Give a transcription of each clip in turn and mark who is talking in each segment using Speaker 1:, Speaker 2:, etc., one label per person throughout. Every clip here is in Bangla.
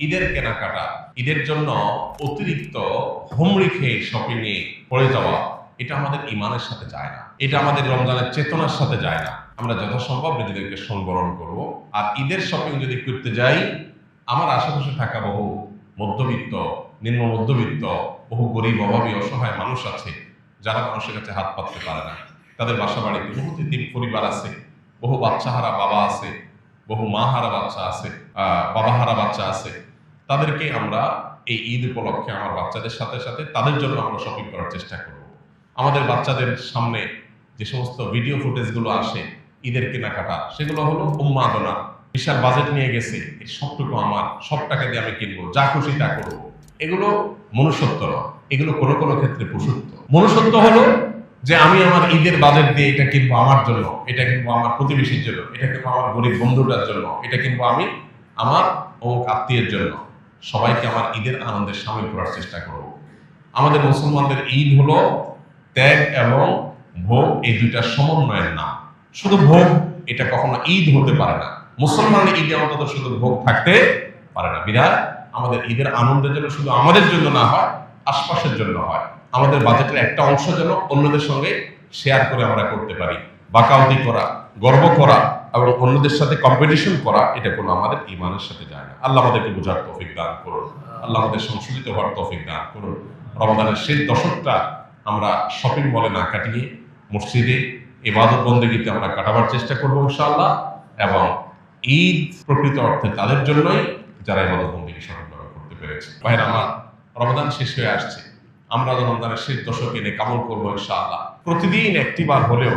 Speaker 1: ঈদের কেনাকাটা, ঈদের জন্য অতিরিক্ত হুমড়ি খেয়ে শপিং এ পড়ে যাওয়া, এটা আমাদের ঈমানের সাথে যায় না। এটা আমাদের রমজানের চেতনার সাথে যায় না। আমরা যথাসম্ভব নিজেদেরকে সংবরণ করব। আর ঈদের শপিং যদি করতে যাই, আমার আশেপাশে থাকা বহু মধ্যবিত্ত, নিম্ন মধ্যবিত্ত, বহু গরিব, অভাবী, অসহায় মানুষ আছে যারা মানুষের কাছে হাত পাততে পারে না। তাদের বাসা বাড়িতে বহু তিন পরিবার আছে, বহু বাচ্চাহারা বাবা আছে, বহু মা হারা বাচ্চা আছে, বাবা হারা বাচ্চা আছে। তাদেরকে আমরা এই ঈদ উপলক্ষে আমার বাচ্চাদের সাথে সাথে তাদের জন্য আমরা শপিং করার চেষ্টা করব। আমাদের বাচ্চাদের সামনে যে সমস্ত ভিডিও ফুটেজগুলো আসে ঈদের কেনাকাটা, সেগুলো হলো উন্মাদনা। বিশাল বাজেট নিয়ে গেছে, এই সবটুকু আমার, সব টাকা দিয়ে আমি কিনবো, যা খুশি তা করবো। এগুলো মনুষ্যত্ব নয়, এগুলো কোনো কোনো ক্ষেত্রে পশুত্ব। মনুষ্যত্ব হলো যে আমি আমার ঈদের বাজেট দিয়ে এটা কিনবো আমার জন্য, এটা কিনবো আমার প্রতিবেশীর জন্য, এটা কিনবো আমার গরিব বন্ধুটার জন্য, এটা কিনবো আমি আমার অমুক আত্মীয়ের জন্য। সবাইকে আমার ঈদের আনন্দের সামিল করার চেষ্টা করব। আমাদের মুসলমানদের ঈদ হলো ত্যাগ এবং ভোগ, এই দুইটার সমন্বয়ের নাম। শুধু ভোগ এটা কখনো ঈদ হতে পারে না। মুসলমানের ঈদে অন্তত শুধু ভোগ থাকতে পারে না। বিধায় আমাদের ঈদের আনন্দের জন্য শুধু আমাদের জন্য না হয়, আশপাশের জন্য হয়। আমাদের বাজেটের একটা অংশ যেন অন্যদের সঙ্গে শেয়ার করে আমরা করতে পারি। বাকাউতি করা, গর্ব করা এবং অন্যদের সাথে কম্পিটিশন করা, এটা কোনো আমাদের ঈমানের সাথে যায় না। আল্লাহ আমাদেরকে বোঝার তৌফিক দান করুন, আল্লাহ আমাদের সংশোধিত হওয়ার তৌফিক দান করুন। রমজানের শেষ দশকটা আমরা শপিং মলে না কাটিয়ে মসজিদে ইবাদত বন্দেগীতে আমরা কাটাবার চেষ্টা করবো ইনশাআল্লাহ। এবং ঈদ প্রকৃত অর্থে তাদের জন্যই যারা ইবাদত বন্দেগী সঠিকভাবে করতে পেরেছে। ভাইরা আমার, রমজান শেষ হয়ে আসছে, আমরা রমজানের শেষ দশকে এনে কামল করবো ইনশাআল্লাহ। প্রতিদিন একটিবার হলেও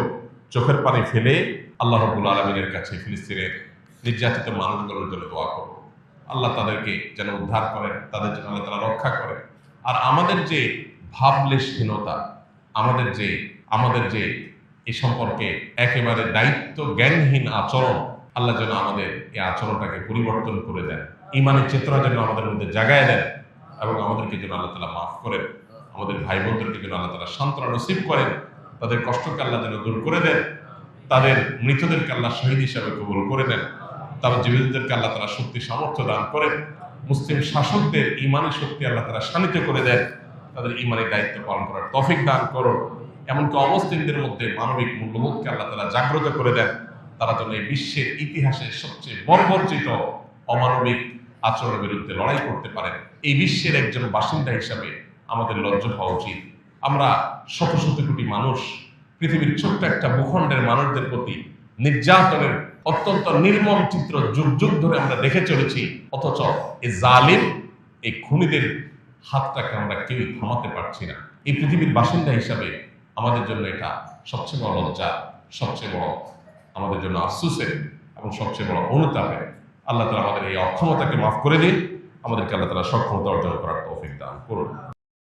Speaker 1: চোখের পানি ফেলে আল্লাহ রাব্বুল আলামিনের কাছে ফিলিস্তিনের নির্যাতিত মানুষগুলোর জন্য দোয়া করব। আল্লাহ তাদেরকে যেন উদ্ধার করেন, তাদের যেন আল্লাহ তাআলা রক্ষা করেন। আর আমাদের যে ভাবলেশহীনতা, আমাদের যে এই সম্পর্কে একেবারে দায়িত্ব জ্ঞানহীন আচরণ, আল্লাহ যেন আমাদের এই আচরণটাকে পরিবর্তন করে দেন। ঈমানের চেতনা যেন আমাদের মধ্যে জাগায় দেন এবং আমাদেরকে যেন আল্লাহ তাআলা মাফ করেন। আমাদের ভাই বোনদেরকে যেন আল্লাহ তাআলা সান্ত্বনা নসিব করেন, তাদের কষ্টকে আল্লাহ যেন দূর করে দেন, তাদের মৃতদেরকে আল্লাহ শহীদ হিসাবে কবুল করে নেন, তাদের জীবিতদেরকে আল্লাহ তাআলা শক্তি সামর্থ্য দান করেন। মুসলিম শাসকদের ঈমানের শক্তি আল্লাহ তাআলা শানিত করে দেন, তাদের ঈমানের দায়িত্ব পালন করার তৌফিক দান করুন। এমনকি অমুসলিমদের মধ্যে মানবিক মূল্যবোধকে আল্লাহ তাআলা জাগ্রত করে দেন। তারা যেন এই বিশ্বের ইতিহাসের সবচেয়ে বর্বরচিত অমানবিক আচরণের বিরুদ্ধে লড়াই করতে পারেন। এই বিশ্বের একজন বাসিন্দা হিসাবে আমাদের লজ্জা হওয়া উচিত। আমরা শত শত কোটি মানুষ, পৃথিবীর ছোট্ট একটা ভূখণ্ডের মানুষদের প্রতি নির্যাতনের অত্যন্ত নির্মম চিত্র যুগ যুগ ধরে আমরা দেখে চলেছি। অথচ এই জালিম, এই খুনিদের হাতটাকে আমরা কেউই থামাতে পারছি না। এই পৃথিবীর বাসিন্দা হিসাবে আমাদের জন্য এটা সবচেয়ে বড় লজ্জা, সবচেয়ে বড় আমাদের জন্য আফসোসের এবং সবচেয়ে বড় অনুতাপের। আল্লাহ তাআলা আমাদের এই অক্ষমতাকে মাফ করে দিন, আমাদেরকে আল্লাহ তাআলা সক্ষমতা অর্জন করার তৌফিক দান করুন।